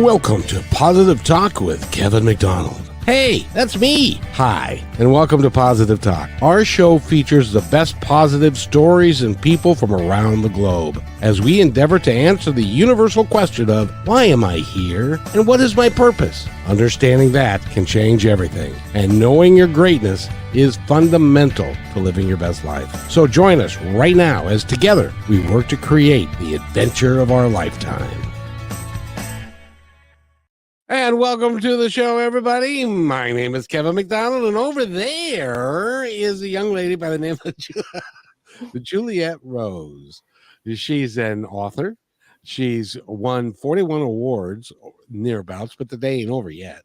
Welcome to Positive Talk with Kevin McDonald. Hey, that's me. Hi, and welcome to Positive Talk. Our show features the best positive stories and people from around the globe as we endeavor to answer the universal question of why am I here and what is my purpose? Understanding that can change everything, and knowing your greatness is fundamental to living your best life. So join us right now as together we work to create the adventure of our lifetime. And welcome to the show, everybody. My name is Kevin McDonald, and over there is a young lady by the name of Juliet Rose. She's an author. She's won 41 awards, nearabouts, but the day ain't over yet,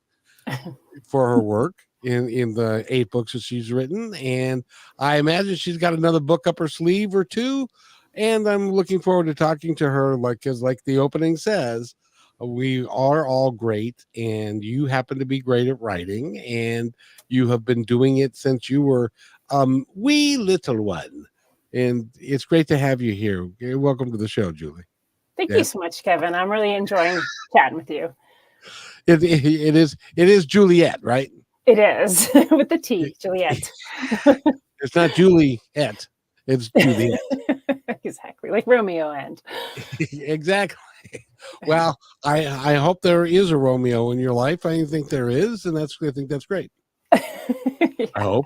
for her work in the 8 books that she's written. And I imagine she's got another book up her sleeve or two. And I'm looking forward to talking to her, because like the opening says, we are all great, and you happen to be great at writing, and you have been doing it since you were wee little one. And it's great to have you here. Welcome to the show, Julie. Thank you so much, Kevin. I'm really enjoying chatting with you. It is Juliet, right? It is with the T, Juliet. It's not Juliet. It's Juliet. Exactly, like Romeo and. Exactly. Well, I hope there is a Romeo in your life. I think there is, and I think that's great. Yeah. I hope.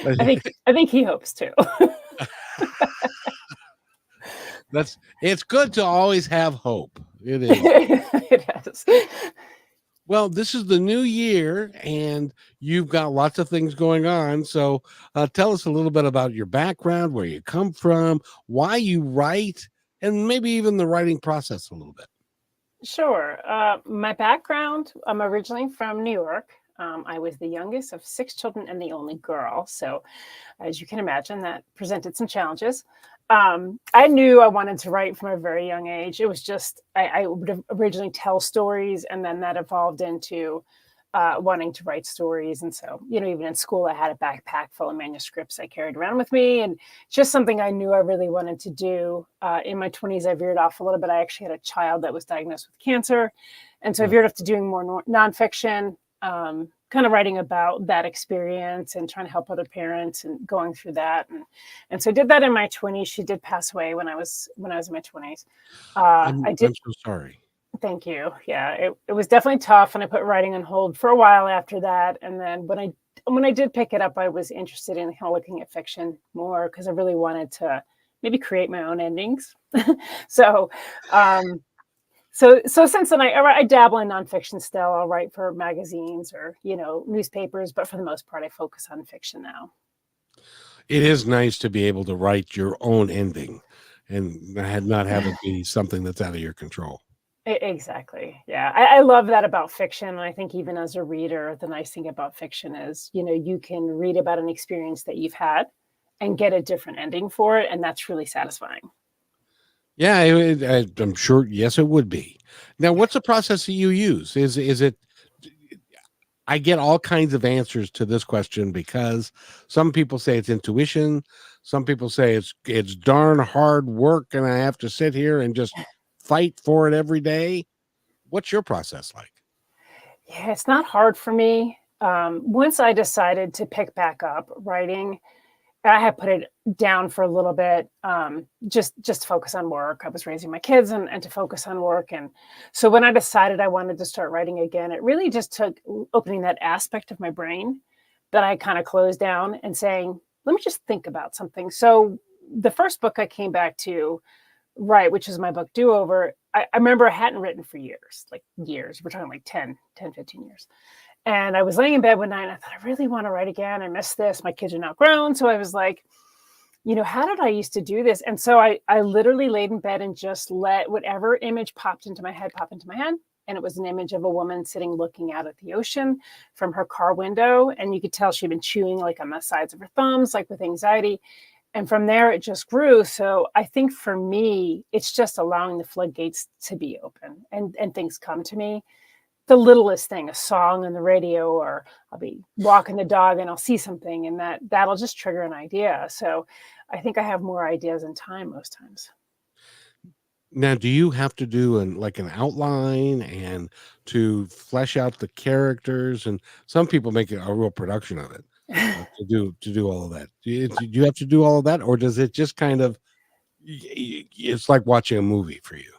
I think he hopes too. It's good to always have hope. It is. It is. Well, this is the new year, and you've got lots of things going on. So tell us a little bit about your background, where you come from, why you write, and maybe even the writing process a little bit. Sure. My background, I'm originally from New York. I was the youngest of 6 children and the only girl. So as you can imagine, that presented some challenges. I knew I wanted to write from a very young age. It was just, I would originally tell stories, and then that evolved into wanting to write stories. And so, even in school, I had a backpack full of manuscripts I carried around with me, and just something I knew I really wanted to do. In my 20s, I veered off a little bit. I actually had a child that was diagnosed with cancer. And so I veered off to doing more nonfiction, kind of writing about that experience and trying to help other parents and going through that. And so I did that in my 20s. She did pass away when I was in my 20s. I'm so sorry. Thank you. Yeah, it was definitely tough, and I put writing on hold for a while after that. And then when I did pick it up, I was interested in kind of looking at fiction more, because I really wanted to maybe create my own endings. So since then, I dabble in nonfiction still. I'll write for magazines or newspapers, but for the most part, I focus on fiction now. It is nice to be able to write your own ending and not have it be something that's out of your control. Exactly. Yeah. I love that about fiction. And I think even as a reader, the nice thing about fiction is, you can read about an experience that you've had and get a different ending for it. And that's really satisfying. Yeah, I'm sure. Yes, it would be. Now, what's the process that you use? Is it, I get all kinds of answers to this question, because some people say it's intuition. Some people say it's darn hard work, and I have to sit here and just fight for it every day. What's your process like? Yeah, it's not hard for me. Once I decided to pick back up writing, I had put it down for a little bit, just to focus on work. I was raising my kids and to focus on work. And so when I decided I wanted to start writing again, it really just took opening that aspect of my brain that I kind of closed down and saying, let me just think about something. So the first book I came back to write, which is my book Do Over, I remember I hadn't written for years. We're talking like 10, 15 years. And I was laying in bed one night, and I thought, I really want to write again. I miss this. My kids are now grown. So I was like, how did I used to do this? And so I literally laid in bed and just let whatever image popped into my head pop into my head. And it was an image of a woman sitting looking out at the ocean from her car window. And you could tell she'd been chewing like on the sides of her thumbs, like with anxiety. And from there, it just grew. So I think for me, it's just allowing the floodgates to be open and things come to me. The littlest thing, a song on the radio, or I'll be walking the dog and I'll see something, and that'll just trigger an idea. So I think I have more ideas in time most times. Now, do you have to do an outline and to flesh out the characters? And some people make it a real production of it to do all of that. Do you have to do all of that, or does it just kind of it's like watching a movie for you?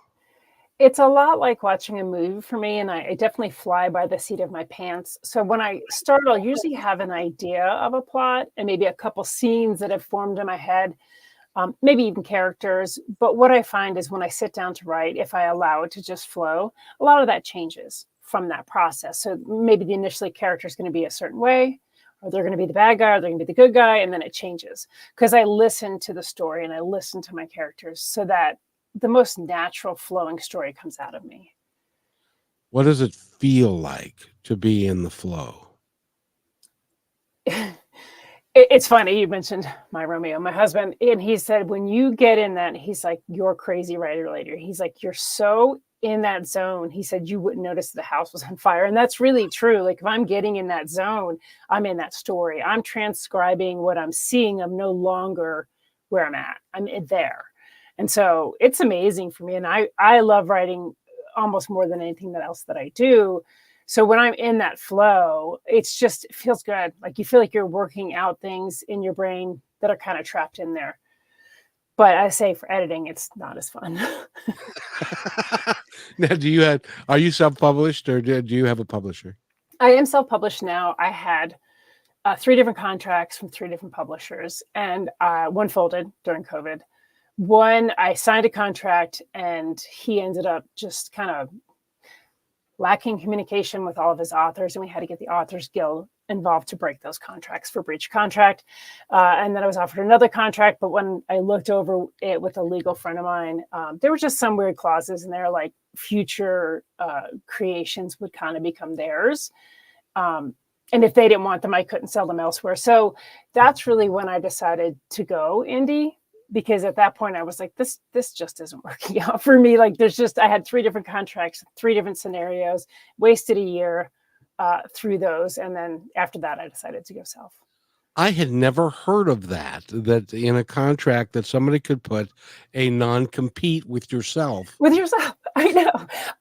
It's a lot like watching a movie for me, and I definitely fly by the seat of my pants. So when I start, I'll usually have an idea of a plot and maybe a couple scenes that have formed in my head, maybe even characters. But what I find is when I sit down to write, if I allow it to just flow, a lot of that changes from that process. So maybe the initially character is going to be a certain way, or they're going to be the bad guy, or they're going to be the good guy, and then it changes because I listen to the story and I listen to my characters so that the most natural flowing story comes out of me. What does it feel like to be in the flow? It's funny you mentioned my Romeo, my husband, and he said when you get in that, he's like, you're a crazy writer later. He's like, you're so in that zone. He said you wouldn't notice the house was on fire, and that's really true. Like if I'm getting in that zone, I'm in that story. I'm transcribing what I'm seeing. I'm no longer where I'm at. I'm there, and so it's amazing for me. And I love writing almost more than anything else that I do. So when I'm in that flow, it feels good. Like you feel like you're working out things in your brain that are kind of trapped in there. But I say for editing, it's not as fun. Now, are you self-published, or do you have a publisher? I am self-published now. I had 3 different contracts from 3 different publishers, and one folded during COVID. One, I signed a contract, and he ended up just kind of lacking communication with all of his authors, and we had to get the Authors Guild involved to break those contracts for breach of contract. And then I was offered another contract, but when I looked over it with a legal friend of mine, there were just some weird clauses in there, like future creations would kind of become theirs. And if they didn't want them, I couldn't sell them elsewhere. So that's really when I decided to go indie, because at that point I was like, this just isn't working out for me. Like I had 3 different contracts, 3 different scenarios, wasted a year through those. And then after that, I decided to go self. I had never heard of that in a contract that somebody could put a non-compete with yourself. With yourself. I know.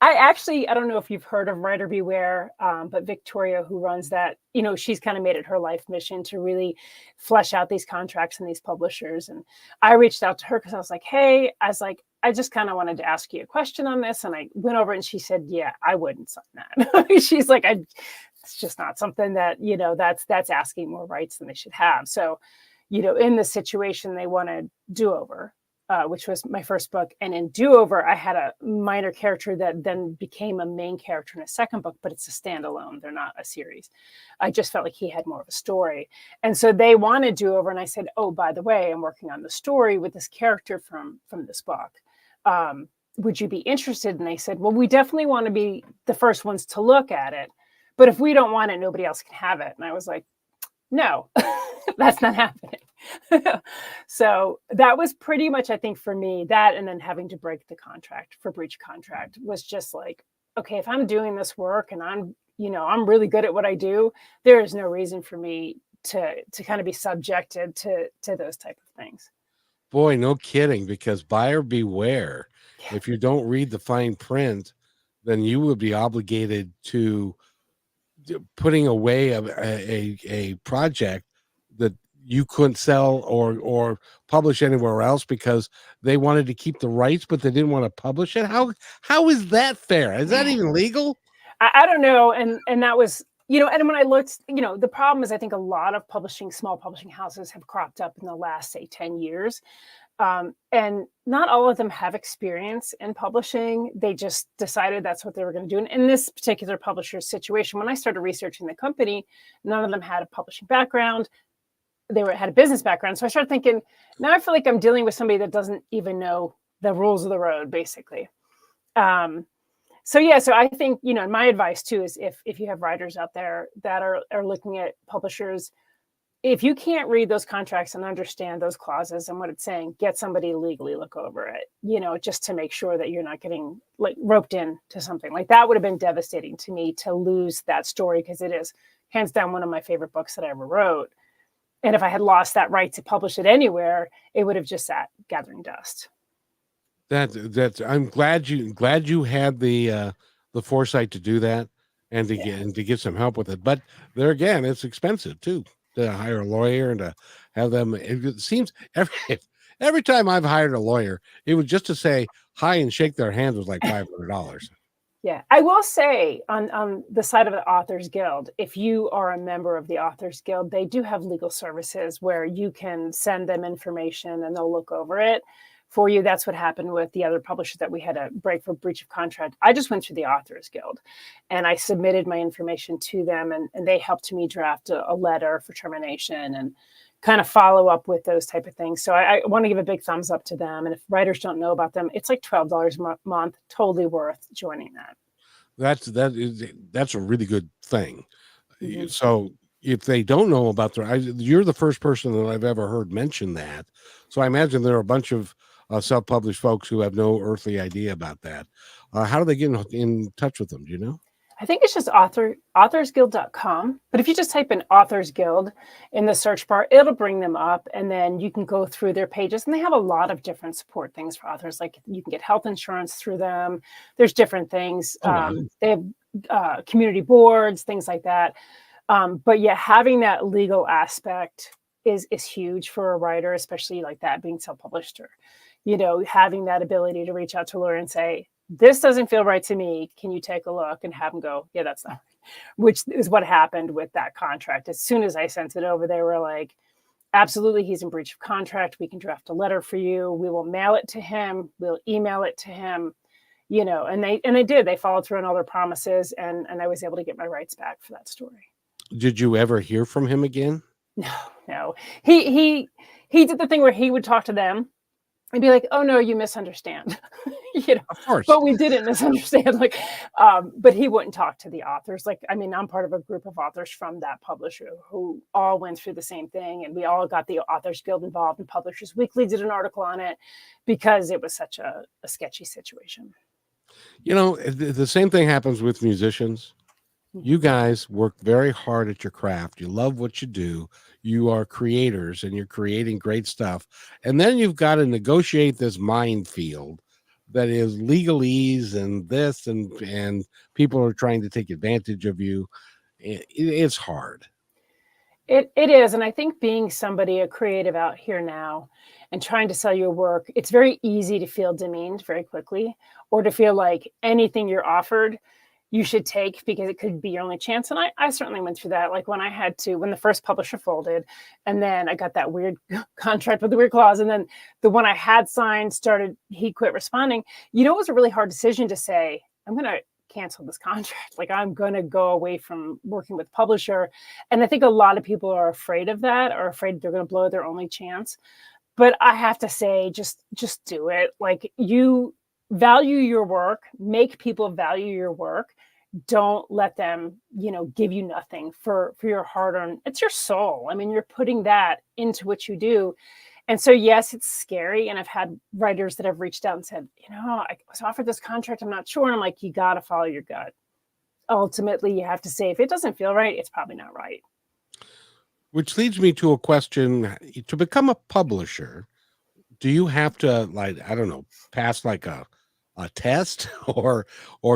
I don't know if you've heard of Writer Beware, but Victoria, who runs that, she's kind of made it her life mission to really flesh out these contracts and these publishers. And I reached out to her because I was like, hey, I just kind of wanted to ask you a question on this. And I went over and she said, yeah, I wouldn't sign that. She's like, it's just not something that, that's asking more rights than they should have. So, in this situation, they wanted Do-Over, which was my first book. And in Do-Over, I had a minor character that then became a main character in a second book, but it's a standalone. They're not a series. I just felt like he had more of a story. And so they wanted Do-Over. And I said, oh, by the way, I'm working on the story with this character from this book. Would you be interested? And they said, well, we definitely want to be the first ones to look at it. But if we don't want it, nobody else can have it. And I was like, no, that's not happening. So that was pretty much, I think, for me, that and then having to break the contract for breach of contract was just like, okay, if I'm doing this work and I'm really good at what I do, there is no reason for me to kind of be subjected to those type of things. Boy, no kidding, because buyer beware. Yeah. If you don't read the fine print, then you would be obligated to putting away a project that you couldn't sell or publish anywhere else because they wanted to keep the rights, but they didn't want to publish it. How is that fair? Is that even legal? I don't know. And that was, and when I looked, the problem is I think a lot of small publishing houses have cropped up in the last, say, 10 years. And not all of them have experience in publishing. They just decided that's what they were going to do. And in this particular publisher's situation, when I started researching the company, none of them had a publishing background. They had a business background. So I started thinking, now I feel like I'm dealing with somebody that doesn't even know the rules of the road, basically. So I think, my advice too is if you have writers out there that are looking at publishers, if you can't read those contracts and understand those clauses and what it's saying, get somebody to legally look over it, just to make sure that you're not getting like roped into something like that. Would have been devastating to me to lose that story, because it is hands down one of my favorite books that I ever wrote. And if I had lost that right to publish it anywhere, it would have just sat gathering dust. That's I'm glad you had the foresight to do that and to Yeah. get some help with it. But there again, it's expensive too to hire a lawyer and to have them. It seems every time I've hired a lawyer, it was just to say hi and shake their hands was like $500. Yeah, I will say on the side of the Authors Guild, if you are a member of the Authors Guild, they do have legal services where you can send them information and they'll look over it for you. That's what happened with the other publisher that we had a break for breach of contract. I just went through the Authors Guild and I submitted my information to them, and they helped me draft a letter for termination and kind of follow up with those type of things. So I want to give a big thumbs up to them. And if writers don't know about them, it's like $12 a month, totally worth joining that. That's a really good thing. Mhm. So if they don't know about you're the first person that I've ever heard mention that. So I imagine there are a bunch of self-published folks who have no earthly idea about that. How do they get in touch with them? Do you know? I think it's just authorsguild.com. But if you just type in Authors Guild in the search bar, it'll bring them up. And then you can go through their pages. And they have a lot of different support things for authors. Like you can get health insurance through them. There's different things. Oh, wow. They have community boards, things like that. But yeah, having that legal aspect is huge for a writer, especially like that, being self-published, or, having that ability to reach out to a lawyer and say, this doesn't feel right to me. Can you take a look? And have them go, yeah, that's not right. Which is what happened with that contract. As soon as I sent it over, they were like, absolutely, he's in breach of contract. We can draft a letter for you. We will mail it to him. We'll email it to him. And they did. They followed through on all their promises, and I was able to get my rights back for that story. Did you ever hear from him again? No. He did the thing where he would talk to them and be like, oh no, you misunderstand. Of course. But we didn't misunderstand. But he wouldn't talk to the authors. I'm part of a group of authors from that publisher who all went through the same thing, and we all got the Authors Guild involved, and Publishers Weekly did an article on it because it was such a sketchy situation. The same thing happens with musicians. You guys work very hard at your craft. You love what you do. You are creators and you're creating great stuff. And then you've got to negotiate this minefield that is legalese and this, and people are trying to take advantage of you. It's hard. It is. And I think being a creative out here now and trying to sell your work, it's very easy to feel demeaned very quickly, or to feel like anything you're offered you should take because it could be your only chance. And I certainly went through that. Like when the first publisher folded, and then I got that weird contract with the weird clause. And then the one I had signed he quit responding. It was a really hard decision to say, I'm going to cancel this contract. Like I'm going to go away from working with publisher. And I think a lot of people are afraid of that, or afraid they're going to blow their only chance. But I have to say, just do it. Like, you value your work, make people value your work. Don't let them, give you nothing for your hard-earned. It's your soul. I mean, you're putting that into what you do. And so, yes, it's scary. And I've had writers that have reached out and said, I was offered this contract, I'm not sure. And I'm like, you got to follow your gut. Ultimately, you have to say, if it doesn't feel right, it's probably not right. Which leads me to a question. To become a publisher, do you have to, pass like a test, or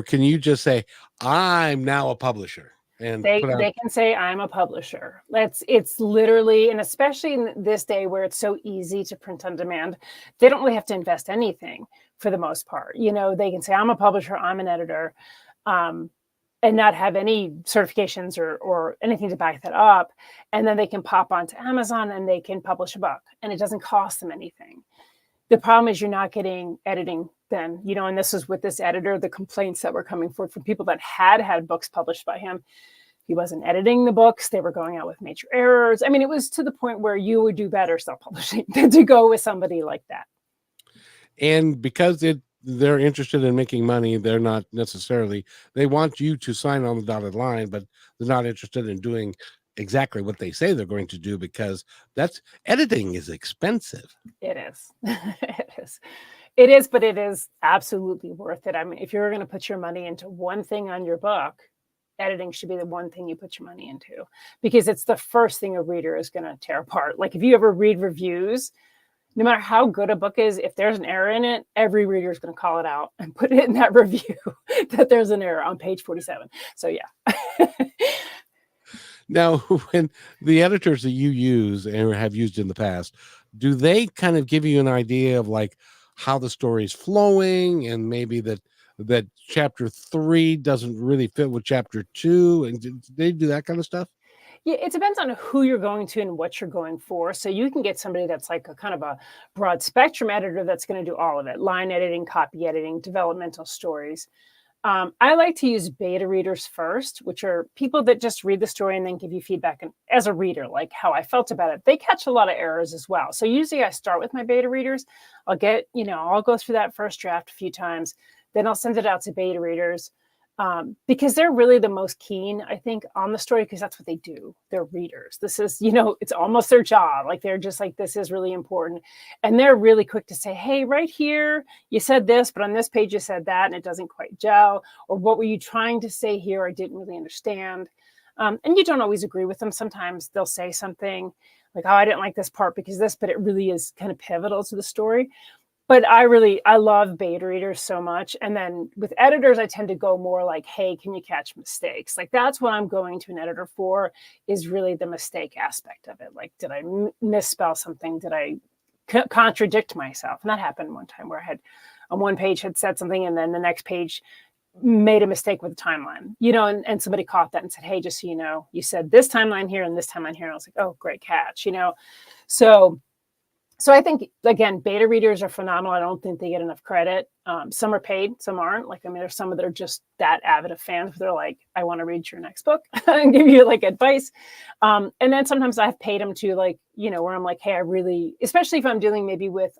can you just say, I'm now a publisher? And they can say, I'm a publisher. It's literally, and especially in this day where it's so easy to print on demand, they don't really have to invest anything for the most part. They can say, I'm a publisher, I'm an editor, and not have any certifications or anything to back that up. And then they can pop onto Amazon and they can publish a book, and it doesn't cost them anything. The problem is you're not getting editing then, and this is with this editor, the complaints that were coming forward from people that had books published by him. He wasn't editing the books. They were going out with major errors. I mean, it was to the point where you would do better self-publishing than to go with somebody like that. And because they're interested in making money, they're not necessarily, they want you to sign on the dotted line, but they're not interested in doing exactly what they say they're going to do, because editing is expensive. It is. It is, but it is absolutely worth it. I mean, if you're going to put your money into one thing on your book, editing should be the one thing you put your money into, because it's the first thing a reader is going to tear apart. Like if you ever read reviews, no matter how good a book is, if there's an error in it, every reader is going to call it out and put it in that review that there's an error on page 47. So yeah. Now, when the editors that you use and have used in the past, do they kind of give you an idea of like how the story is flowing, and maybe that chapter 3 doesn't really fit with chapter 2, and do they do that kind of stuff? Yeah, it depends on who you're going to and what you're going for. So you can get somebody that's like a kind of a broad spectrum editor that's going to do all of it: line editing, copy editing, developmental stories. I like to use beta readers first, which are people that just read the story and then give you feedback. And as a reader, like how I felt about it, they catch a lot of errors as well. So usually I start with my beta readers. I'll go through that first draft a few times. Then I'll send it out to beta readers, because they're really the most keen, I think, on the story, because that's what they do. They're readers. This is, it's almost their job. Like they're just like, this is really important. And they're really quick to say, hey, right here, you said this, but on this page you said that, and it doesn't quite gel. Or what were you trying to say here? I didn't really understand. And you don't always agree with them. Sometimes they'll say something like, oh, I didn't like this part because this, but it really is kind of pivotal to the story. But I love beta readers so much. And then with editors, I tend to go more like, hey, can you catch mistakes? Like that's what I'm going to an editor for, is really the mistake aspect of it. Like, did I misspell something? Did I contradict myself? And that happened one time where I had on one page had said something, and then the next page made a mistake with the timeline, and somebody caught that and said, hey, just so you know, you said this timeline here and this timeline here. And I was like, oh, great catch, So I think, again, beta readers are phenomenal. I don't think they get enough credit. Some are paid, some aren't. Like, I mean, there's some that are just that avid of fans. They're like, I want to read your next book and give you like advice. And then sometimes I've paid them to where I'm like, hey, I really, especially if I'm dealing maybe with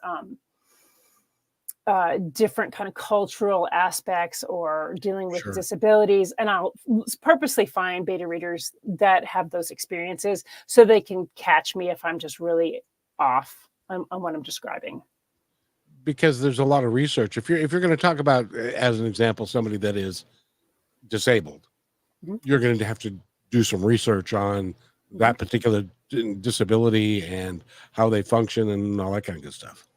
different kind of cultural aspects or dealing with Sure. disabilities. And I'll purposely find beta readers that have those experiences so they can catch me if I'm just really off on what I'm describing. Because there's a lot of research. If you're going to talk about, as an example, somebody that is disabled, you're going to have to do some research on that particular disability and how they function and all that kind of good stuff.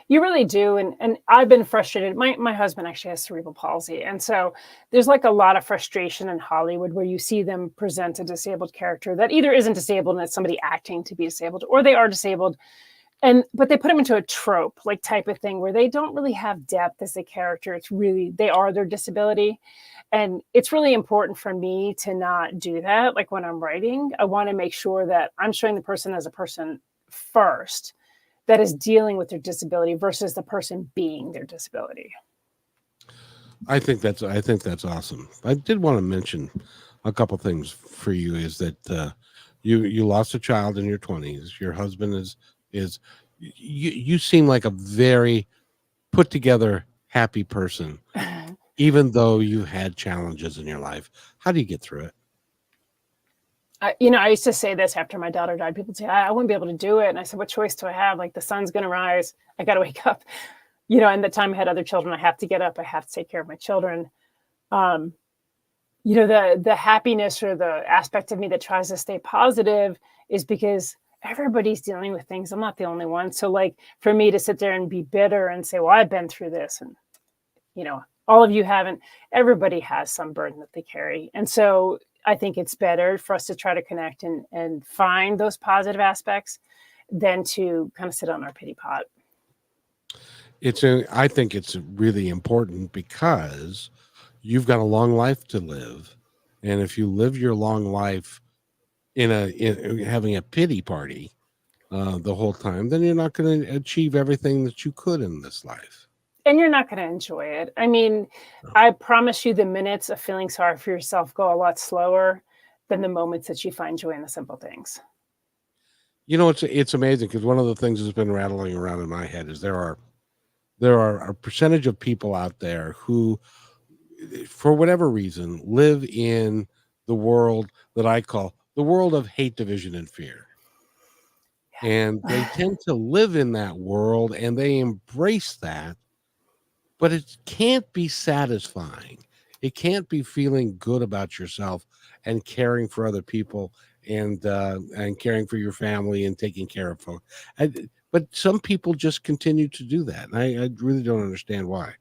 You really do. And I've been frustrated. My husband actually has cerebral palsy. And so there's like a lot of frustration in Hollywood where you see them present a disabled character that either isn't disabled and it's somebody acting to be disabled, or they are disabled. But they put them into a trope like type of thing where they don't really have depth as a character. It's really, they are their disability. And it's really important for me to not do that. Like when I'm writing, I want to make sure that I'm showing the person as a person first that is dealing with their disability versus the person being their disability. I think that's awesome. I did want to mention a couple things for you, is that you lost a child in your 20s. Your husband is you seem like a very put together, happy person, even though you had challenges in your life. How do you get through it? I used to say this after my daughter died. People say, I wouldn't be able to do it. And I said, what choice do I have? Like, the sun's going to rise. I got to wake up. And the time I had other children, I have to get up. I have to take care of my children. The happiness or the aspect of me that tries to stay positive is because everybody's dealing with things. I'm not the only one. So like for me to sit there and be bitter and say, well, I've been through this, and, all of you haven't, everybody has some burden that they carry. And so I think it's better for us to try to connect and find those positive aspects than to kind of sit on our pity pot. I think it's really important because you've got a long life to live. And if you live your long life in having a pity party the whole time, then you're not going to achieve everything that you could in this life. And you're not going to enjoy it. I mean, I promise you the minutes of feeling sorry for yourself go a lot slower than the moments that you find joy in the simple things. It's amazing because one of the things that's been rattling around in my head is there are a percentage of people out there who, for whatever reason, live in the world that I call the world of hate, division, and fear. And they tend to live in that world and they embrace that, but it can't be satisfying. It can't be feeling good about yourself and caring for other people and caring for your family and taking care of folks. but some people just continue to do that. And I really don't understand why.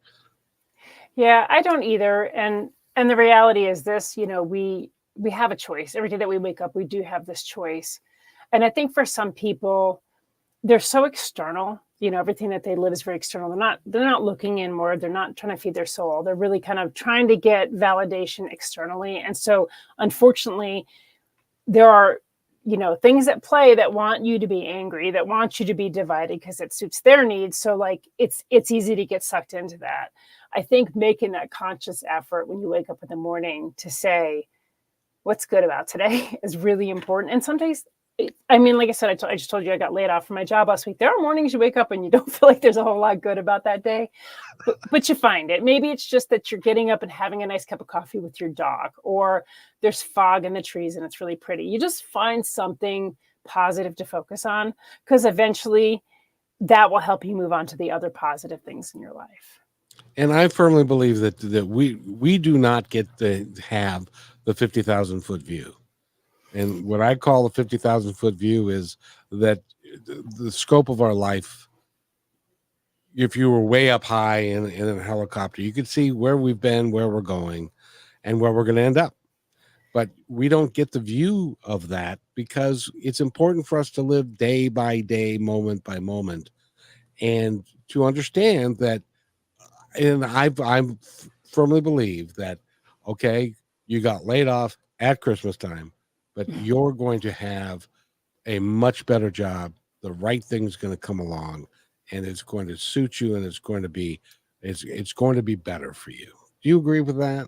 Yeah, I don't either. And the reality is this, we have a choice. Every day that we wake up, we do have this choice. And I think for some people, they're so external. Everything that they live is very external. They're not looking inward. They're not trying to feed their soul. They're really kind of trying to get validation externally. And so unfortunately, there are things at play that want you to be angry, that want you to be divided because it suits their needs. So like it's easy to get sucked into that. I think making that conscious effort when you wake up in the morning to say what's good about today is really important. And sometimes, like I said, I just told you I got laid off from my job last week. There are mornings you wake up and you don't feel like there's a whole lot good about that day, but you find it. Maybe it's just that you're getting up and having a nice cup of coffee with your dog, or there's fog in the trees and it's really pretty. You just find something positive to focus on, because eventually that will help you move on to the other positive things in your life. And I firmly believe that we do not get to have the 50,000-foot view. And what I call the 50,000-foot view is that the scope of our life, if you were way up high in a helicopter, you could see where we've been, where we're going, and where we're going to end up. But we don't get the view of that because it's important for us to live day by day, moment by moment, and to understand that. And I firmly believe that, okay, you got laid off at Christmas time, but you're going to have a much better job. The right thing's going to come along, and it's going to suit you, and it's going to be better for you. Do you agree with that?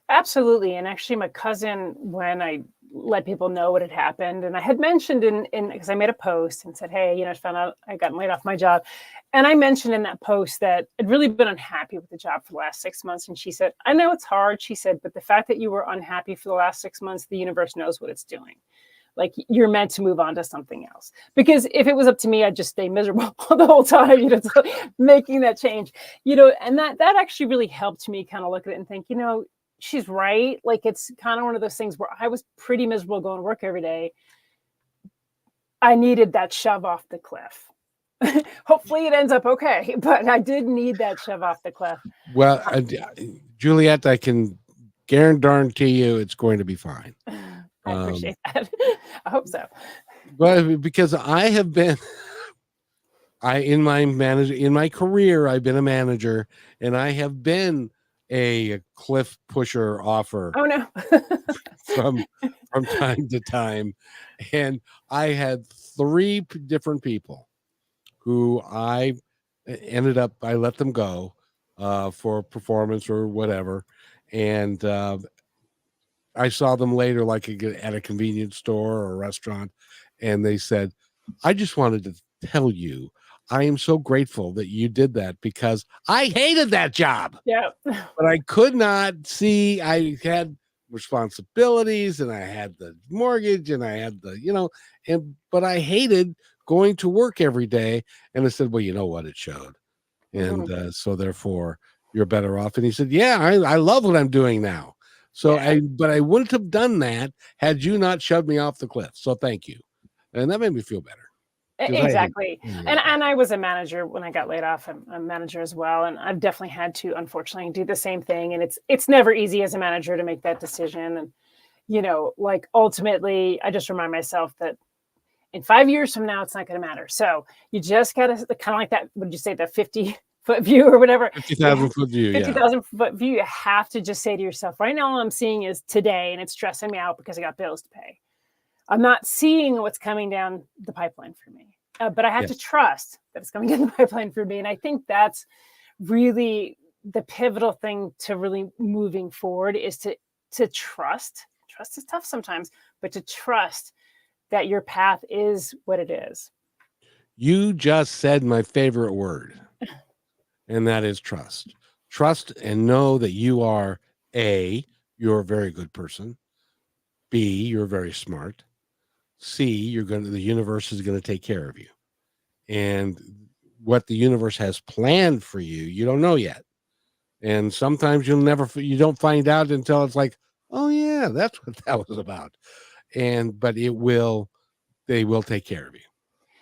Absolutely. And actually, my cousin, when I let people know what had happened, and I had mentioned because I made a post and said, hey, I found out I got laid off my job. And I mentioned in that post that I'd really been unhappy with the job for the last 6 months. And she said, I know it's hard. She said, but the fact that you were unhappy for the last 6 months, the universe knows what it's doing. Like, you're meant to move on to something else. Because if it was up to me, I'd just stay miserable the whole time, making that change, and that actually really helped me kind of look at it and think, she's right. Like, it's kind of one of those things where I was pretty miserable going to work every day. I needed that shove off the cliff. Hopefully it ends up okay, but I did need that shove off the cliff. Well, Juliet, I can guarantee you it's going to be fine. I appreciate that. I hope so. Well, because I have been, in my career, I've been a manager, and I have been a cliff pusher offer. Oh no. from time to time, and I had 3 different people who I let them go for performance or whatever, and I saw them later, like at a convenience store or a restaurant, and they said, I just wanted to tell you, I am so grateful that you did that because I hated that job. Yeah. But I could not see, I had responsibilities and I had the mortgage and I had but I hated going to work every day. And I said, well, you know what? It showed. And so therefore you're better off. And he said, yeah, I love what I'm doing now. So but I wouldn't have done that had you not shoved me off the cliff. So thank you. And that made me feel better. Exactly. And I was a manager when I got laid off. I'm a manager as well. And I've definitely had to, unfortunately, do the same thing. And it's never easy as a manager to make that decision. And, like, ultimately, I just remind myself that in 5 years from now, it's not going to matter. So you just got to kind of like that, would you say the 50-foot view or whatever? 50,000-foot view. 50,000-foot view. You have to just say to yourself, right now, all I'm seeing is today, and it's stressing me out because I got bills to pay. I'm not seeing what's coming down the pipeline for me, but I have to trust that it's coming down the pipeline for me. And I think that's really the pivotal thing to really moving forward, is to trust. Trust is tough sometimes, but to trust that your path is what it is. You just said my favorite word, and that is trust. Trust and know that you are you're a very good person. B, you're very smart. C, the universe is going to take care of you. And what the universe has planned for you, you don't know yet. And sometimes you don't find out until it's like, oh yeah, that's what that was about. But they will take care of you.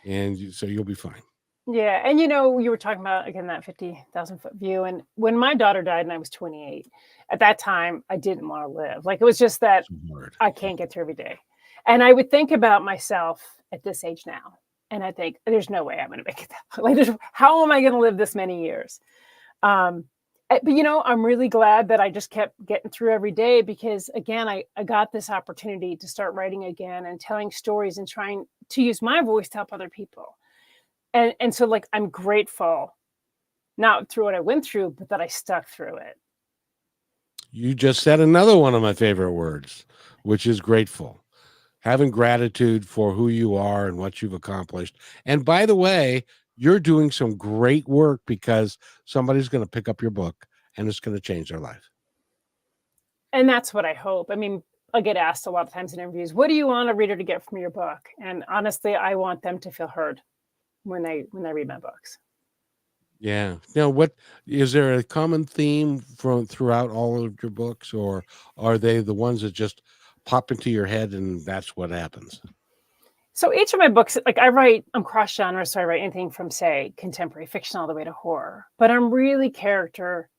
and so you'll be fine. Yeah, and you were talking about again that 50,000 foot view, and when my daughter died and I was 28, at that time I didn't want to live. Like it was just that So hard. I can't get through every day, and I would think about myself at this age now, and I think there's no way I'm going to make it that. Like, how am I going to live this many years? Um, but I'm really glad that I just kept getting through every day because again, I got this opportunity to start writing again and telling stories and trying to use my voice to help other people. And so like I'm grateful not through what I went through, but that I stuck through it. You just said another one of my favorite words, which is grateful. Having gratitude for who you are and what you've accomplished. And by the way, you're doing some great work because somebody's going to pick up your book and it's going to change their life. And that's what I hope. I mean, I get asked a lot of times in interviews, what do you want a reader to get from your book? And honestly, I want them to feel heard when they read my books. Yeah. Now, what is there a common theme from throughout all of your books, or are they the ones that just pop into your head and that's what happens? So each of my books, like I'm cross genre, so I write anything from say contemporary fiction all the way to horror, but I'm really character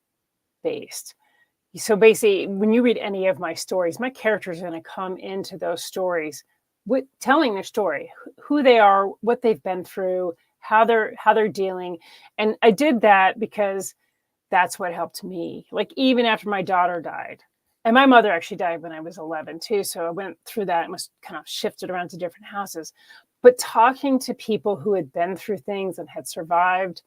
based. So basically, when you read any of my stories, my characters are going to come into those stories with telling their story, who they are, what they've been through, how they're dealing. And I did that because that's what helped me. Like even after my daughter died, and my mother actually died when I was 11 too, so I went through that and was kind of shifted around to different houses. But talking to people who had been through things and had survived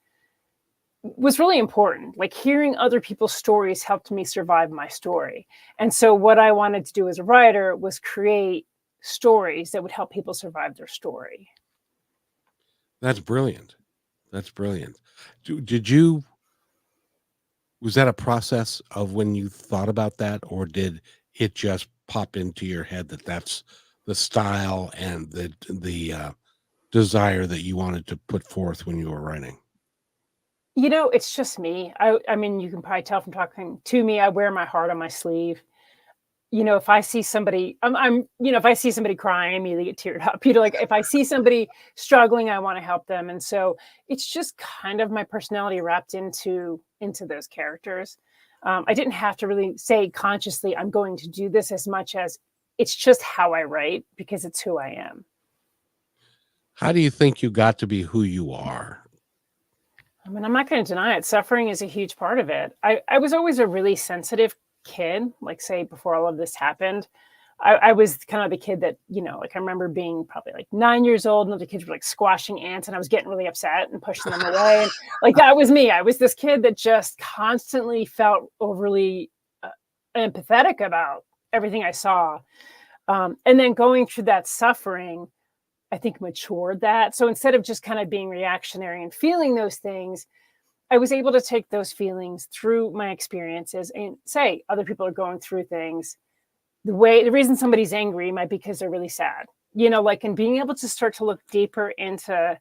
was really important. Like hearing other people's stories helped me survive my story. And so what I wanted to do as a writer was create stories that would help people survive their story. That's brilliant. That's brilliant. Did you, was that a process of when you thought about that, or did it just pop into your head that that's the style and the desire that you wanted to put forth when you were writing? It's just me. I mean, you can probably tell from talking to me, I wear my heart on my sleeve. If I see somebody, if I see somebody crying, I immediately get teared up. Like if I see somebody struggling, I want to help them. And so it's just kind of my personality wrapped into those characters. I didn't have to really say consciously, I'm going to do this as much as it's just how I write because it's who I am. How do you think you got to be who you are? I mean, I'm not going to deny it. Suffering is a huge part of it. I was always a really sensitive kid, like say before all of this happened. I was kind of the kid that, like I remember being probably like 9 years old and other kids were like squashing ants and I was getting really upset and pushing them away. And like that was me. I was this kid that just constantly felt overly empathetic about everything I saw. And then going through that suffering, I think matured that. So instead of just kind of being reactionary and feeling those things, I was able to take those feelings through my experiences and say other people are going through things. The reason somebody's angry might be because they're really sad, like, and being able to start to look deeper into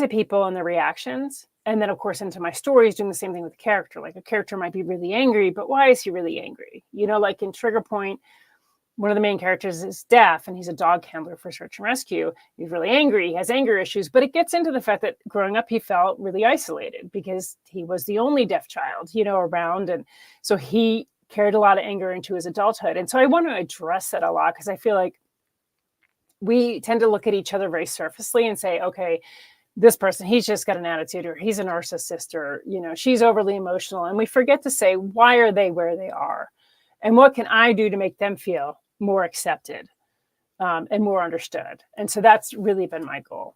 people and their reactions. And then of course into my stories, doing the same thing with the character. Like a character might be really angry, but why is he really angry? Like in Trigger Point, one of the main characters is deaf and he's a dog handler for search and rescue. He's really angry. He has anger issues, but it gets into the fact that growing up, he felt really isolated because he was the only deaf child, around. And so he carried a lot of anger into his adulthood. And so I want to address that a lot because I feel like we tend to look at each other very surfacely and say, okay, this person, he's just got an attitude, or he's a narcissist, or, she's overly emotional. And we forget to say, why are they where they are? And what can I do to make them feel more accepted and more understood? And so that's really been my goal.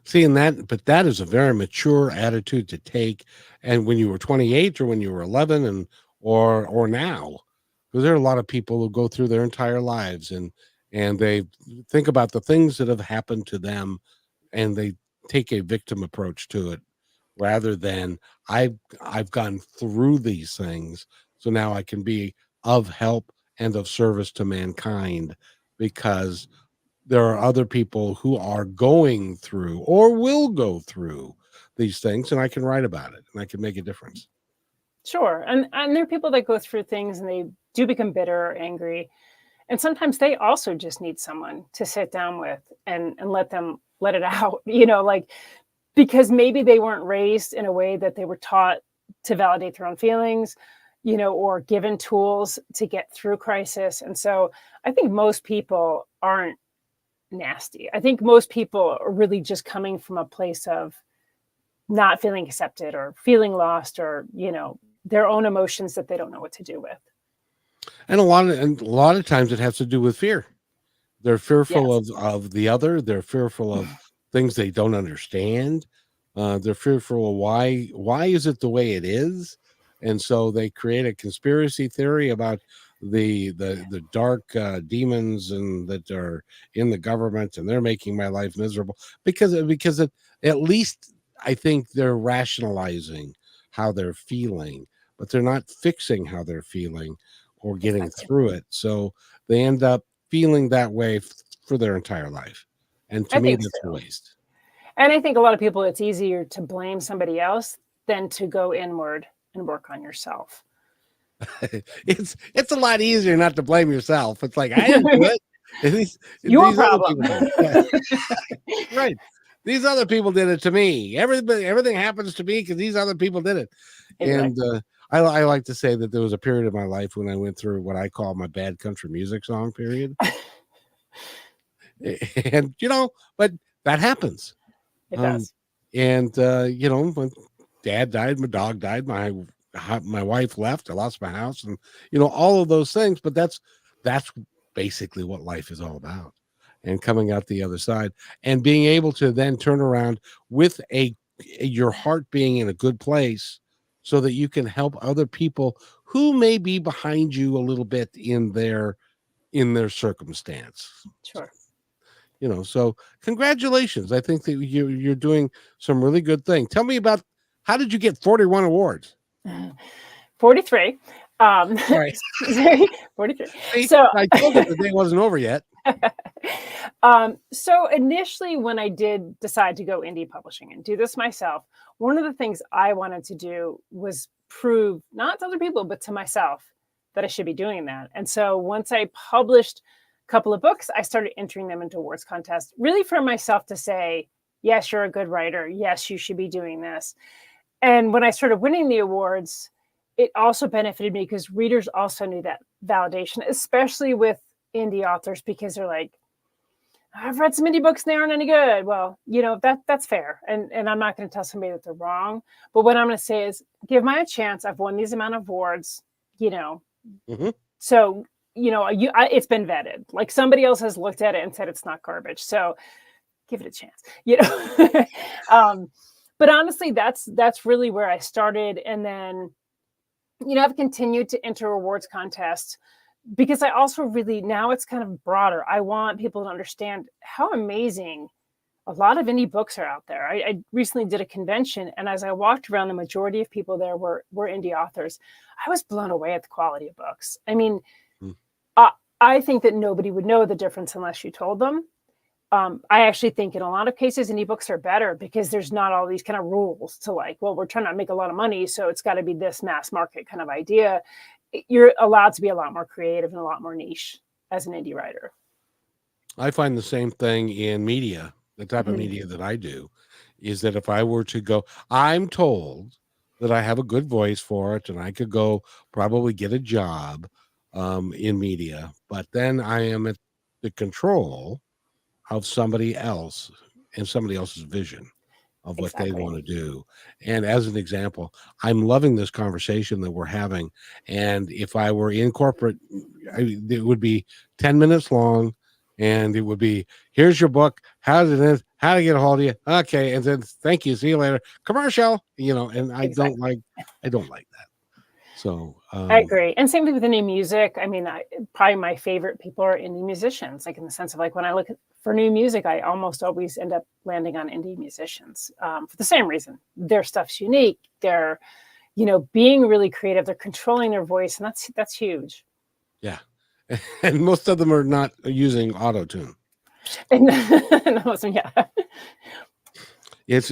See, but that is a very mature attitude to take. And when you were 28 or when you were 11 or now, because there are a lot of people who go through their entire lives and they think about the things that have happened to them and they take a victim approach to it rather than I've gone through these things, so now I can be of help and of service to mankind, because there are other people who are going through or will go through these things, and I can write about it and I can make a difference. Sure. And there are people that go through things and they do become bitter or angry. And sometimes they also just need someone to sit down with and let them let it out, like because maybe they weren't raised in a way that they were taught to validate their own feelings, or given tools to get through crisis. And so I think most people aren't nasty. I think most people are really just coming from a place of not feeling accepted or feeling lost or, their own emotions that they don't know what to do with. And a lot of times it has to do with fear. They're fearful Yes. of the other. They're fearful of things they don't understand. They're fearful of why is it the way it is, and so they create a conspiracy theory about the dark demons and that are in the government, and they're making my life miserable because at least I think they're rationalizing how they're feeling, but they're not fixing how they're feeling or getting Exactly. through it. So they end up feeling that way for their entire life. And to I me, think that's a so. waste. And I think a lot of people, it's easier to blame somebody else than to go inward and work on yourself. It's a lot easier not to blame yourself. It's like I didn't do it. And Your these other problem. people did it. Yeah. Right. These other people did it to me. Everything happens to me because these other people did it. And Exactly. I like to say that there was a period of my life when I went through what I call my bad country music song period. And but that happens. It Um, does. and when dad died, my dog died, my wife left, I lost my house, and all of those things. But that's basically what life is all about. And coming out the other side and being able to then turn around with your heart being in a good place so that you can help other people who may be behind you a little bit in their circumstance. Sure. So congratulations. I think that you're doing some really good thing. Tell me about how did you get 41 awards? 43. All right. 43. See, So, I told you the day wasn't over yet. so initially when I did decide to go indie publishing and do this myself, one of the things I wanted to do was prove not to other people, but to myself that I should be doing that. And so once I published a couple of books, I started entering them into awards contests, really for myself to say, yes, you're a good writer. Yes, you should be doing this. And when I started winning the awards, it also benefited me because readers also knew that validation, especially with indie authors, because they're like, I've read some indie books and they aren't any good. Well, that's fair. And I'm not going to tell somebody that they're wrong. But what I'm going to say is give mine a chance. I've won these amount of awards, Mm-hmm. So, it's been vetted. Like somebody else has looked at it and said it's not garbage. So give it a chance, but honestly, that's really where I started. And then, I've continued to enter awards contests because I also really, now it's kind of broader. I want people to understand how amazing a lot of indie books are out there. I recently did a convention, and as I walked around, the majority of people there were indie authors. I was blown away at the quality of books. I mean, I think that nobody would know the difference unless you told them. I actually think in a lot of cases, indie books are better because there's not all these kind of rules to we're trying to make a lot of money, so it's got to be this mass market kind of idea. You're allowed to be a lot more creative and a lot more niche as an indie writer. I find the same thing in media. The type of media that I do is that if I were to go, I'm told that I have a good voice for it and I could go probably get a job in media, but then I am at the control of somebody else and somebody else's vision of what they Exactly. want to do. And as an example, I'm loving this conversation that we're having. And if I were in corporate, it would be 10 minutes long. And it would be, here's your book. How to get a hold of you. Okay. And then thank you. See you later. Commercial, and I don't like that. So I agree. And same thing with indie music. I mean, probably my favorite people are indie musicians, like in the sense of when I look for new music, I almost always end up landing on indie musicians for the same reason. Their stuff's unique. They're, being really creative. They're controlling their voice. And that's huge. Yeah. And most of them are not using auto-tune. And yeah. It's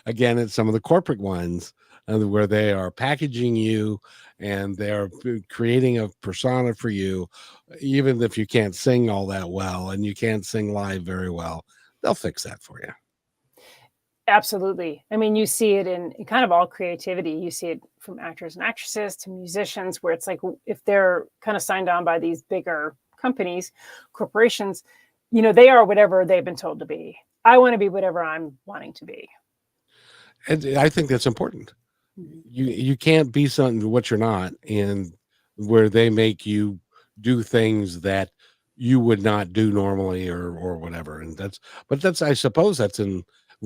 again, it's some of the corporate ones where they are packaging you and they're creating a persona for you, even if you can't sing all that well and you can't sing live very well, they'll fix that for you. Absolutely. I mean, you see it in kind of all creativity. You see it from actors and actresses to musicians, where it's like if they're kind of signed on by these bigger companies, corporations, they are whatever they've been told to be. I want to be whatever I'm wanting to be. And I think that's important. You can't be something what you're not, and where they make you do things that you would not do normally or whatever. And that's I suppose that's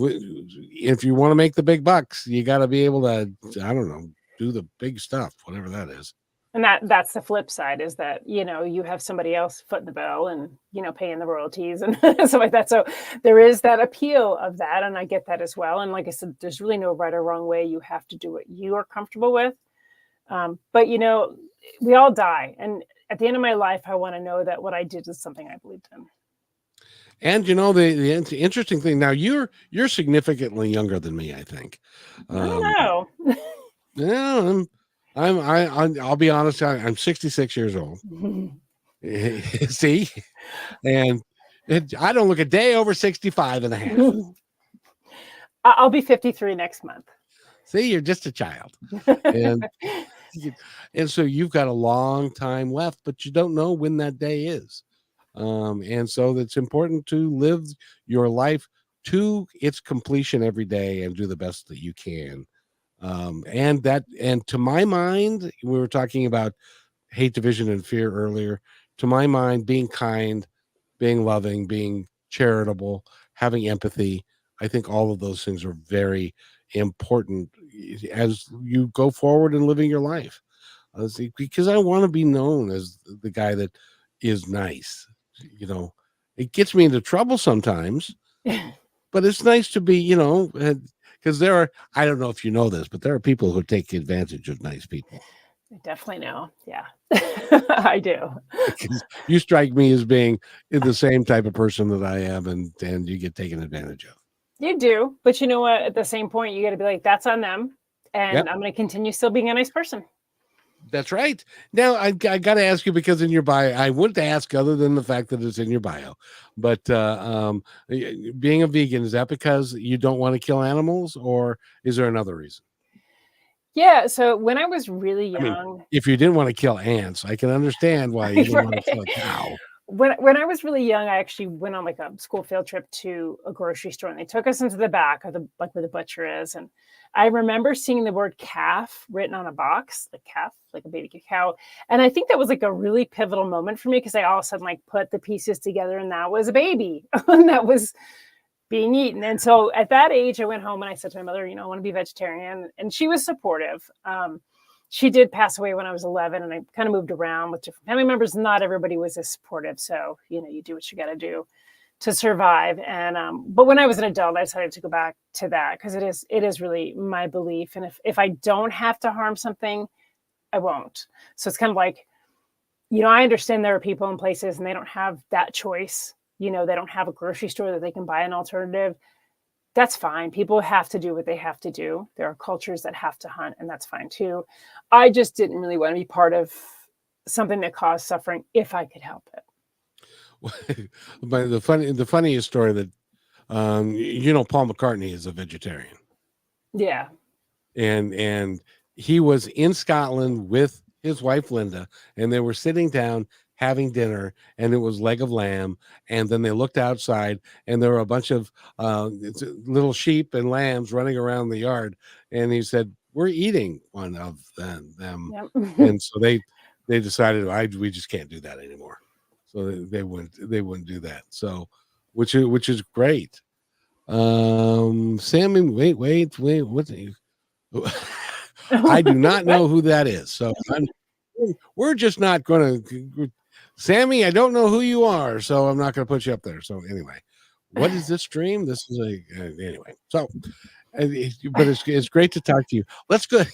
if you want to make the big bucks, you got to be able to, I don't know, do the big stuff, whatever that is. And that's the flip side, is that, you have somebody else footing the bill and, paying the royalties and stuff like that. So there is that appeal of that. And I get that as well. And like I said, there's really no right or wrong way. You have to do what you are comfortable with. But, we all die. And at the end of my life, I want to know that what I did is something I believed in. And the interesting thing, now you're significantly younger than me, I think. I don't know. Yeah, I'll be honest. I'm 66 years old. See, and I don't look a day over 65 and a half. I'll be 53 next month. See, you're just a child, and so you've got a long time left, but you don't know when that day is. And so it's important to live your life to its completion every day and do the best that you can. And to my mind, we were talking about hate, division, and fear earlier. To my mind, being kind, being loving, being charitable, having empathy, I think all of those things are very important as you go forward in living your life. Because I want to be known as the guy that is nice. It gets me into trouble sometimes, but it's nice to be, because I don't know if you know this, but there are people who take advantage of nice people. I definitely know. Yeah, I do. Because you strike me as being the same type of person that I am, and you get taken advantage of. You do. But you know what? At the same point, you got to be like, that's on them. And Yep. I'm going to continue still being a nice person. That's right. Now, I got to ask you, because in your bio, I wouldn't ask other than the fact that it's in your bio, but being a vegan, is that because you don't want to kill animals, or is there another reason? Yeah. So when I was really young, I mean, if you didn't want to kill ants, I can understand why you didn't want to kill a cow. When I was really young, I actually went on like a school field trip to a grocery store, and they took us into the back of where the butcher is. And I remember seeing the word calf written on a box, like calf, like a baby cow. And I think that was like a really pivotal moment for me, because I all of a sudden like put the pieces together, and that was a baby that was being eaten. And so at that age, I went home and I said to my mother, I want to be vegetarian. And she was supportive. She did pass away when I was 11, and I kind of moved around with different family members. Not everybody was as supportive. So, you do what you got to do to survive. And, but when I was an adult, I decided to go back to that, because it is really my belief. And if I don't have to harm something, I won't. So it's kind of like, I understand there are people in places and they don't have that choice. They don't have a grocery store that they can buy an alternative. That's fine. People have to do what they have to do. There are cultures that have to hunt, and that's fine too. I just didn't really want to be part of something that caused suffering if I could help it. But the funniest story that Paul McCartney is a vegetarian. Yeah. And he was in Scotland with his wife Linda, and they were sitting down having dinner, and it was leg of lamb, and then they looked outside and there were a bunch of little sheep and lambs running around the yard, and he said, "We're eating one of them." Yep. And so they decided, we just can't do that anymore, so they wouldn't do that. So which is great. Sammy, wait, what I do not know who that is, so we're just not going to. Sammy, I don't know who you are, so I'm not going to put you up there. So anyway, what is this stream? This is anyway. So, but it's great to talk to you. Let's go.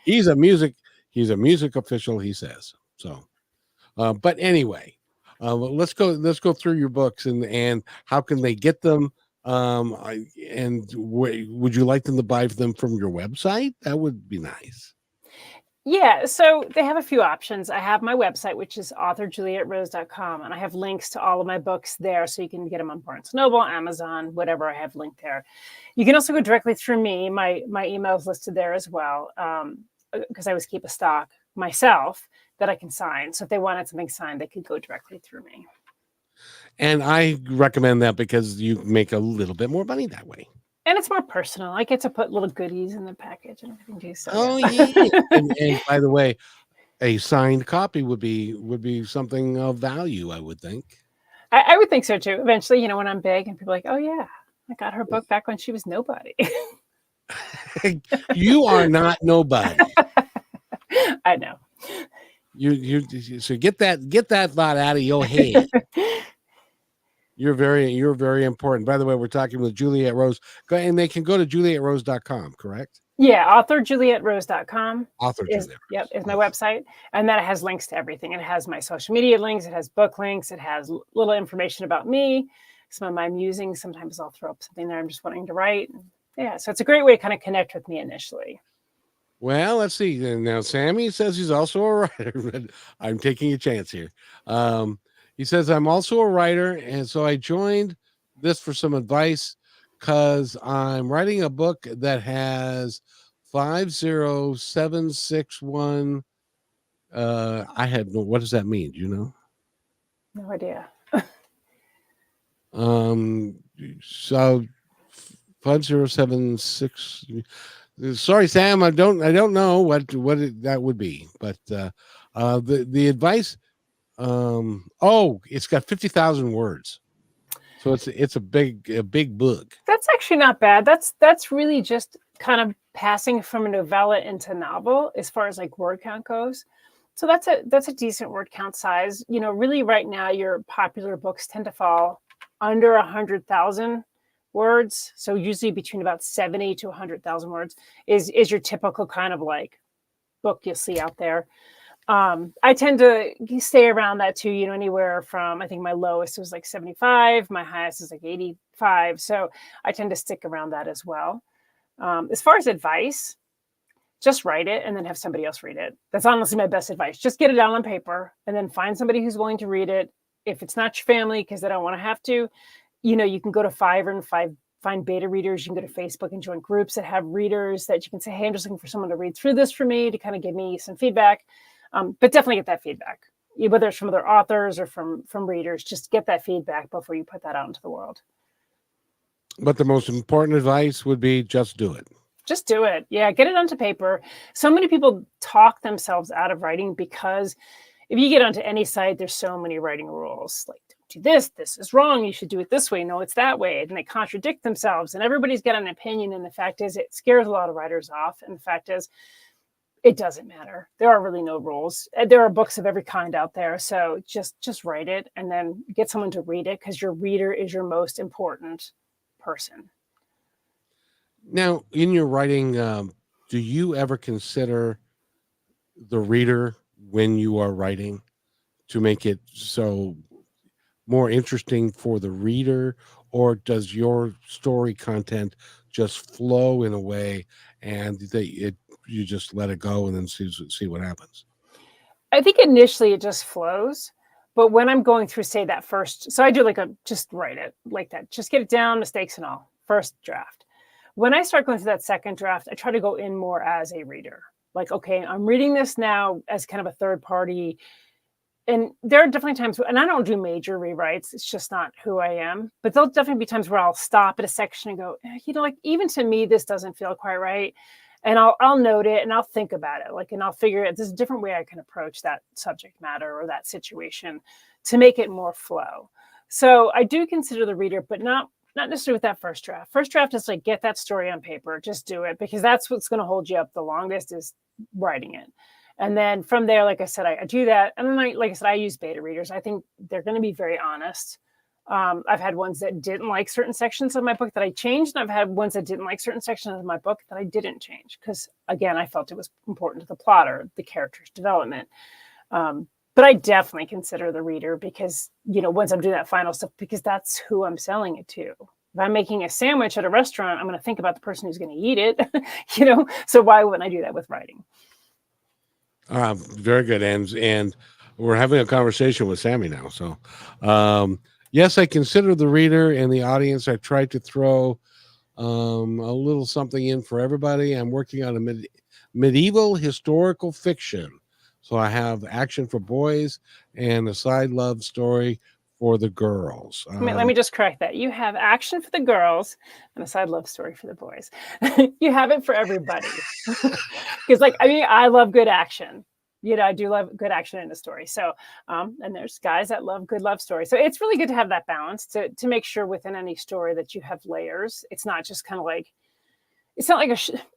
He's a music official, he says. So, but anyway, let's go through your books and how can they get them? Would you like them to buy them from your website? That would be nice. Yeah, so they have a few options. I have my website, which is authorjulietrose.com, and I have links to all of my books there, so you can get them on Barnes & Noble, Amazon, whatever I have linked there. You can also go directly through me. My email is listed there as well, because I always keep a stock myself that I can sign. So if they wanted something signed, they could go directly through me. And I recommend that because you make a little bit more money that way. And it's more personal. I get to put little goodies in the package and everything too. So Oh yeah. And by the way, a signed copy would be something of value, I would think. I would think so too. Eventually, when I'm big and people are like, oh yeah, I got her book back when she was nobody. You are not nobody. I know. You so get that thought out of your head. You're very important. By the way, we're talking with Juliet Rose. And they can go to julietrose.com, correct? Yeah, authorjulietrose.com is my website. And then it has links to everything. It has my social media links, it has book links, it has little information about me, some of my musings. Sometimes I'll throw up something there I'm just wanting to write. Yeah, so it's a great way to kind of connect with me initially. Well, let's see. Now, Sammy says he's also a writer. I'm taking a chance here. He says, I'm also a writer, and so I joined this for some advice because I'm writing a book that has 50761. I have no, what does that mean? Do you know? No idea. So 5076. Sorry, Sam, I don't know what that would be, but the advice. It's got 50,000 words, so it's a big book. That's actually not bad. That's really just kind of passing from a novella into novel as far as like word count goes. So that's a decent word count size. Really right now your popular books tend to fall under 100,000 words. So usually between about 70 to 100,000 words is your typical kind of like book you'll see out there. I tend to stay around that too, anywhere from, I think my lowest was like 75, my highest is like 85. So I tend to stick around that as well. As far as advice, just write it and then have somebody else read it. That's honestly my best advice. Just get it down on paper and then find somebody who's willing to read it. If it's not your family, because they don't want to have to, you can go to Fiverr and find beta readers. You can go to Facebook and join groups that have readers that you can say, hey, I'm just looking for someone to read through this for me to kind of give me some feedback. But definitely get that feedback, whether it's from other authors or from readers. Just get that feedback before you put that out into the world. But the most important advice would be just do it. Just do it. Yeah, get it onto paper. So many people talk themselves out of writing because if you get onto any site, there's so many writing rules. Like, don't do this. This is wrong. You should do it this way. No, it's that way. And they contradict themselves. And everybody's got an opinion. And the fact is, it scares a lot of writers off. And the fact is, it doesn't matter. There are really no rules. There are books of every kind out there. So just write it and then get someone to read it because your reader is your most important person. Now, in your writing, do you ever consider the reader when you are writing to make it so more interesting for the reader, or does your story content just flow in a way and you just let it go and then see what happens? I think initially it just flows, but when I'm going through, say that first, so I do just write it like that, just get it down, mistakes and all, first draft. When I start going through that second draft, I try to go in more as a reader. Like, okay, I'm reading this now as kind of a third party. And there are definitely times, and I don't do major rewrites. It's just not who I am. But there'll definitely be times where I'll stop at a section and go, like even to me, this doesn't feel quite right. And I'll note it and I'll think about it. and I'll figure out there's a different way I can approach that subject matter or that situation to make it more flow. So I do consider the reader, but not necessarily with that first draft. First draft is like, get that story on paper, just do it, because that's what's going to hold you up the longest is writing it. And then from there, like I said, I do that. And then, like I said, I use beta readers. I think they're going to be very honest. I've had ones that didn't like certain sections of my book that I changed. And I've had ones that didn't like certain sections of my book that I didn't change. Because again, I felt it was important to the plot or the character's development. But I definitely consider the reader because, once I'm doing that final stuff, because that's who I'm selling it to. If I'm making a sandwich at a restaurant, I'm going to think about the person who's going to eat it, you know? So why wouldn't I do that with writing? Very good. And we're having a conversation with Sammy now. So, yes, I consider the reader and the audience. I try to throw a little something in for everybody. I'm working on a medieval historical fiction. So I have action for boys and a side love story for the girls. Let me just correct that. You have action for the girls and a side love story for the boys. You have it for everybody. Because, like, I mean, I love good action. You know, I do love good action in a story. So, and there's guys that love good love stories. So it's really good to have that balance to make sure within any story that you have layers. It's not just kind of like, it's not like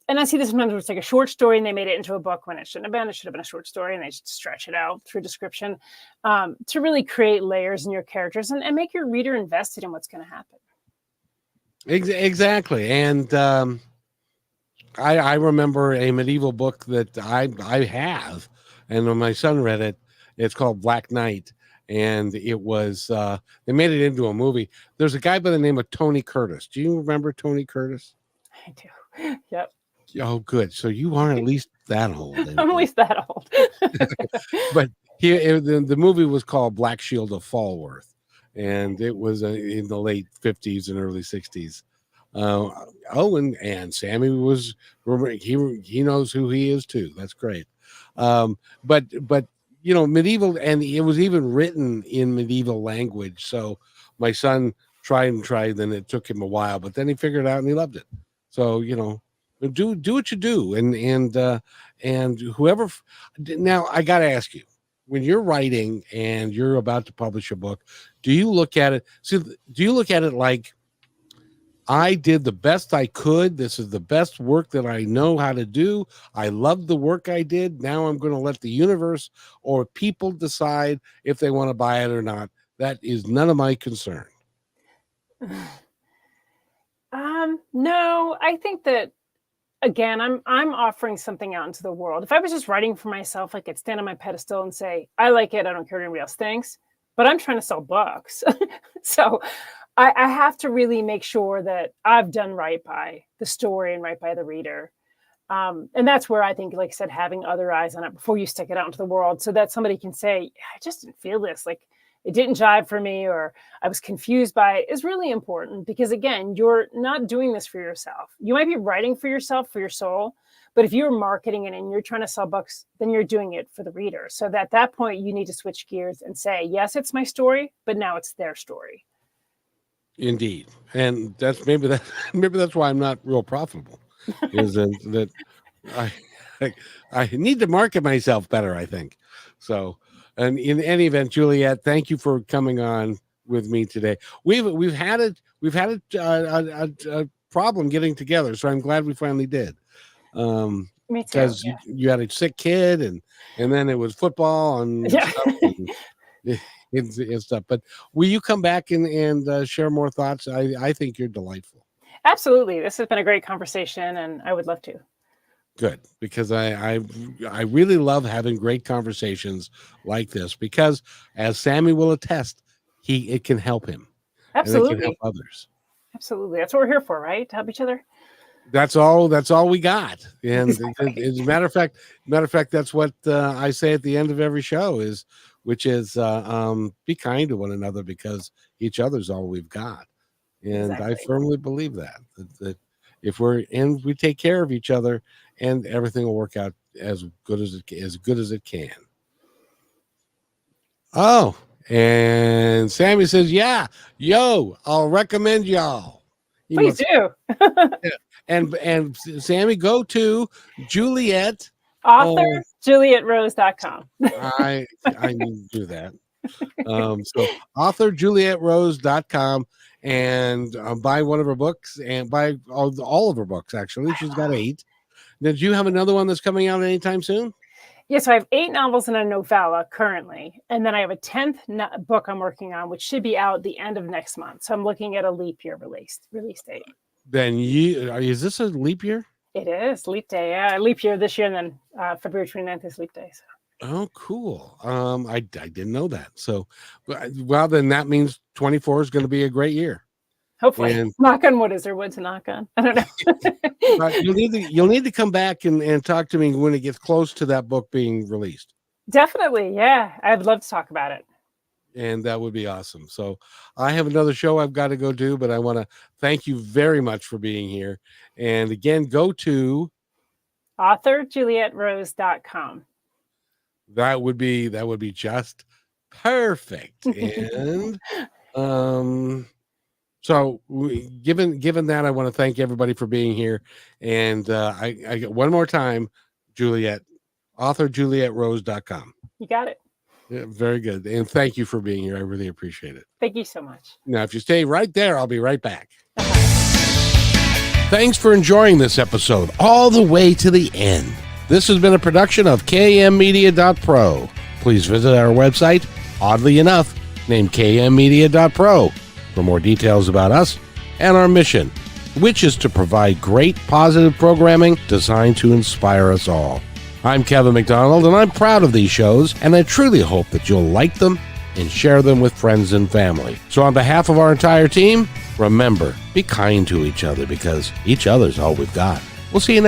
and I see this sometimes where it's like a short story and they made it into a book when it shouldn't have been. It should have been a short story and they just stretch it out through description to really create layers in your characters and make your reader invested in what's going to happen. Exactly. And I remember a medieval book that I have, and when my son read it, it's called Black Knight. And it was they made it into a movie. There's a guy by the name of Tony Curtis. Do you remember Tony Curtis? I do. Yep. Oh, good. So you are at least that old. Anyway. I'm at least that old. But here, the movie was called Black Shield of Falworth, and it was in the late 50s and early 60s. And Sammy was he knows who he is too. That's great. But you know, medieval, and it was even written in medieval language. So my son tried, then it took him a while, but then he figured it out and he loved it. So, you know, do what you do, and whoever. Now I got to ask you, when you're writing and you're about to publish a book, do you look at it? So do you look at it like, I did the best I could. This is the best work that I know how to do. I love the work I did. Now I'm going to let the universe or people decide if they want to buy it or not. That is none of my concern. No, I think that again, I'm offering something out into the world. If I was just writing for myself, I could stand on my pedestal and say, I like it, I don't care what anybody else thinks, but I'm trying to sell books. So I have to really make sure that I've done right by the story and right by the reader. And that's where I think, like I said, having other eyes on it before you stick it out into the world so that somebody can say, I just didn't feel this. Like, it didn't jive for me, or I was confused by it, is really important because, again, you're not doing this for yourself. You might be writing for yourself, for your soul, but if you're marketing it and you're trying to sell books, then you're doing it for the reader. So at that point, you need to switch gears and say, yes, it's my story, but now it's their story. Indeed. And that's maybe that's why I'm not real profitable, is that I need to market myself better, I think. So, and in any event, Juliet, thank you for coming on with me today. We've had a problem getting together, so I'm glad we finally did. Me too. Because you had a sick kid, and then it was football and stuff. And stuff. But will you come back and share more thoughts? I think you're delightful. Absolutely. This has been a great conversation, and I would love to. Good, because I really love having great conversations like this, because as Sammy will attest, it can help him. Absolutely. And it can help others. Absolutely. That's what we're here for, right? To help each other. That's all we got. And Exactly. as a matter of fact, that's what I say at the end of every show which is be kind to one another, because each other's all we've got. And Exactly. I firmly believe that if we take care of each other, and everything will work out as good as it can. Oh, and Sammy says, yeah, I'll recommend y'all. Please do. Yeah. And Sammy, go to Juliet. Author JulietRose.com. I need to do that. So author JulietRose.com, and buy one of her books, and buy all of her books. Actually, she's got 8. Did you have another one that's coming out anytime soon? Yes, so I have 8 novels and a novella currently, and then I have a 10th book I'm working on, which should be out the end of next month. So I'm looking at a leap year release date. Then is this a leap year? It is leap day. Yeah, leap year this year, and then February 29th is leap day. So. Oh, cool. I didn't know that. So, well, then that means 24 is going to be a great year. Hopefully. And Knock on wood. Is there wood to knock on? I don't know. you'll need to come back and talk to me when it gets close to that book being released. Definitely. Yeah. I'd love to talk about it. And that would be awesome. So I have another show I've got to go do, but I want to thank you very much for being here. And again, go to authorjulietrose.com. that would be just perfect. And so given that, I want to thank everybody for being here. And I get one more time, Juliet, authorjulietrose.com. You got it. Yeah, very good. And thank you for being here. I really appreciate it. Thank you so much. Now, if you stay right there, I'll be right back. Thanks for enjoying this episode all the way to the end. This has been a production of kmmedia.pro. Please visit our website, oddly enough, named kmmedia.pro, for more details about us and our mission, which is to provide great positive programming designed to inspire us all. I'm Kevin McDonald, and I'm proud of these shows, and I truly hope that you'll like them and share them with friends and family. So on behalf of our entire team, remember, be kind to each other because each other's all we've got. We'll see you next